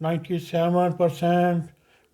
97%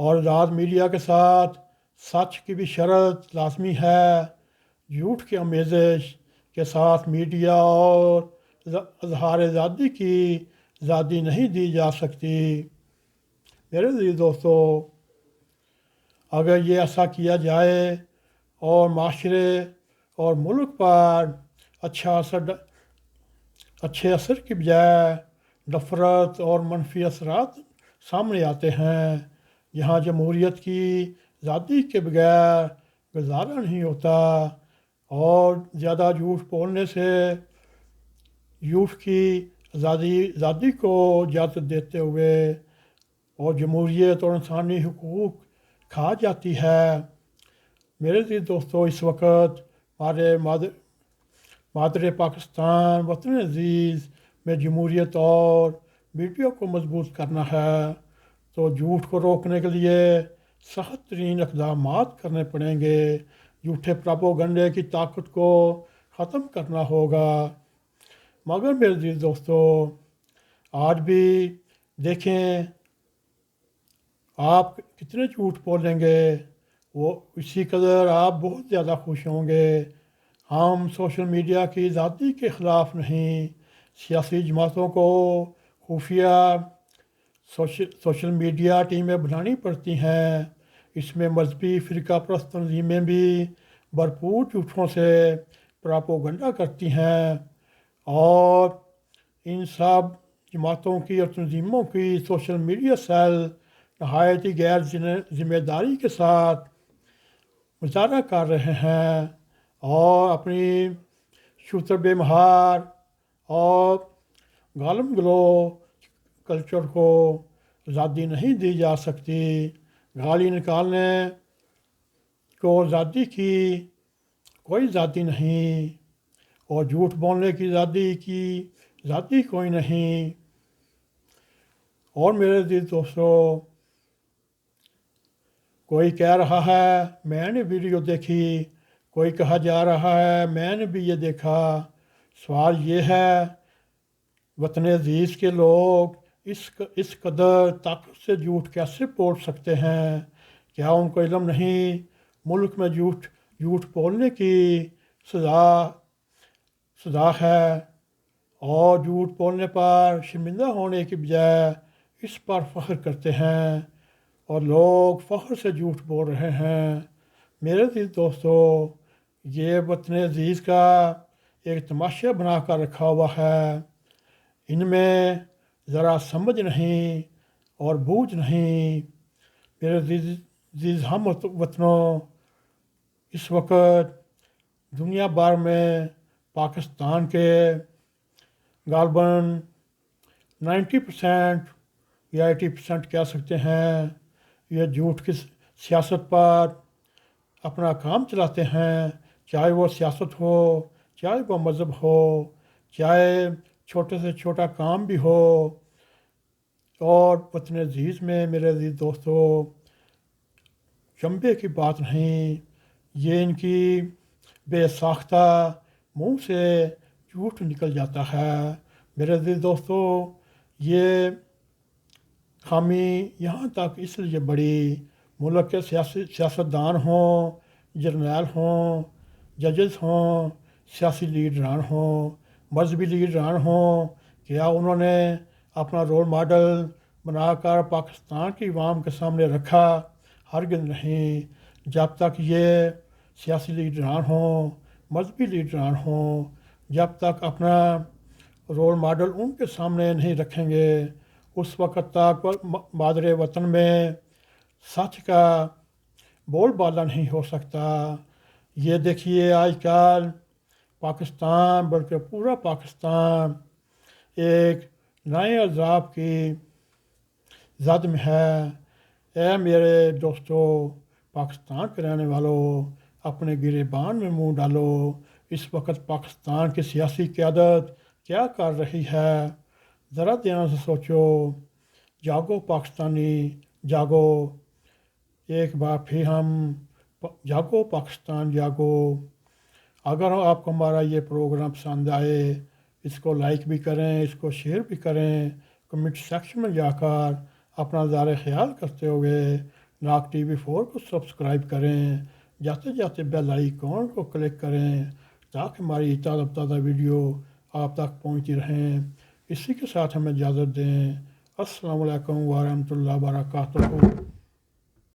اور آزاد میڈیا کے ساتھ سچ کی بھی شرط لازمی ہے۔ جھوٹ کی آمیزش کے ساتھ میڈیا اور اظہار آزادی کی آزادی نہیں دی جا سکتی۔ میرے عزیز دوستو، اگر یہ ایسا کیا جائے اور معاشرے اور ملک پر اچھے اثر کی بجائے نفرت اور منفی اثرات سامنے آتے ہیں، جہاں جمہوریت کی آزادی کے بغیر گزارا نہیں ہوتا، اور زیادہ جھوٹ بولنے سے جھوٹ کی آزادی کو اجازت دیتے ہوئے اور جمہوریت اور انسانی حقوق کھا جاتی ہے۔ میرے عزیز دوستو، اس وقت ہمارے مادر پاکستان وطن عزیز میں جمہوریت اور میڈیا کو مضبوط کرنا ہے، تو جھوٹ کو روکنے کے لیے سخت ترین اقدامات کرنے پڑیں گے۔ جھوٹے پروپیگنڈے کی طاقت کو ختم کرنا ہوگا۔ مگر میرے عزیز دوستو، آج بھی دیکھیں آپ کتنے جھوٹ بولیں گے، وہ اسی قدر آپ بہت زیادہ خوش ہوں گے۔ ہم سوشل میڈیا کی آزادی کے خلاف نہیں، سیاسی جماعتوں کو خفیہ سوشل میڈیا ٹیمیں بنانی پڑتی ہیں، اس میں مذہبی فرقہ پرست تنظیمیں بھی بھرپور جھوٹوں سے پروپیگنڈا کرتی ہیں، اور ان سب جماعتوں کی اور تنظیموں کی سوشل میڈیا سیل نہایت ہی غیر ذمہ داری کے ساتھ مظاہرہ کر رہے ہیں، اور اپنی شتر بے مہار اور گالم گلو کلچر کو آزادی نہیں دی جا سکتی۔ گالی نکالنے کو آزادی کی کوئی آزادی نہیں، اور جھوٹ بولنے کی آزادی کوئی نہیں۔ اور میرے عزیز دوستو، کوئی کہہ رہا ہے میں نے ویڈیو دیکھی، کوئی کہا جا رہا ہے میں نے بھی یہ دیکھا۔ سوال یہ ہے، وطن عزیز کے لوگ اس قدر طاقت سے جھوٹ کیسے بول سکتے ہیں؟ کیا ان کو علم نہیں ملک میں جھوٹ بولنے کی سزا ہے، اور جھوٹ بولنے پر شرمندہ ہونے کی بجائے اس پر فخر کرتے ہیں، اور لوگ فخر سے جھوٹ بول رہے ہیں۔ میرے عزیز دوستو، یہ وطن عزیز کا ایک تماشا بنا کر رکھا ہوا ہے۔ ان میں ذرا سمجھ نہیں اور بوجھ نہیں۔ میرے عزیز ہم وطنوں، اس وقت دنیا بھر میں پاکستان کے غالباً 90% یا 80% کہہ سکتے ہیں، یہ جھوٹ کی سیاست پر اپنا کام چلاتے ہیں، چاہے وہ سیاست ہو، چاہے وہ مذہب ہو، چاہے چھوٹے سے چھوٹا کام بھی ہو۔ اور وطن عزیز میں میرے عزیز دوستو، چنبے کی بات نہیں، یہ ان کی بے ساختہ منہ سے جھوٹ نکل جاتا ہے۔ میرے عزیز دوستو، یہ خامی یہاں تک اس لیے بڑی، ملک کے سیاستدان ہوں، جرنیل ہوں، ججز ہوں، سیاسی لیڈران ہوں، مذہبی لیڈران ہوں، کیا انہوں نے اپنا رول ماڈل بنا کر پاکستان کی عوام کے سامنے رکھا؟ ہرگز نہیں۔ جب تک یہ سیاسی لیڈران ہوں، مذہبی لیڈران ہوں، جب تک اپنا رول ماڈل ان کے سامنے نہیں رکھیں گے، اس وقت تک مادر وطن میں سچ کا بول بالا نہیں ہو سکتا۔ یہ دیکھیے آج کل پاکستان، بلکہ پورا پاکستان ایک نئے عذاب کی زد میں ہے۔ اے میرے دوستو، پاکستان کے رہنے والوں، اپنے گریبان میں منہ ڈالو۔ اس وقت پاکستان کی سیاسی قیادت کیا کر رہی ہے؟ ذرا دھیان سے سوچو۔ جاگو پاکستانی، جاگو۔ ایک بار پھر ہم جاگو پاکستان، جاگو۔ اگر آپ کو ہمارا یہ پروگرام پسند آئے، اس کو لائک بھی کریں، اس کو شیئر بھی کریں، کمنٹ سیکشن میں جا کر اپنا اظہار خیال کرتے ہوئے ناگ ٹی وی 4 کو سبسکرائب کریں، جاتے جاتے بیل آئیکن کو کلک کریں تاکہ ہماری تازہ تازہ ویڈیو آپ تک پہنچتی رہیں۔ اسی کے ساتھ ہمیں اجازت دیں۔ السلام علیکم ورحمۃ اللہ وبرکاتہ۔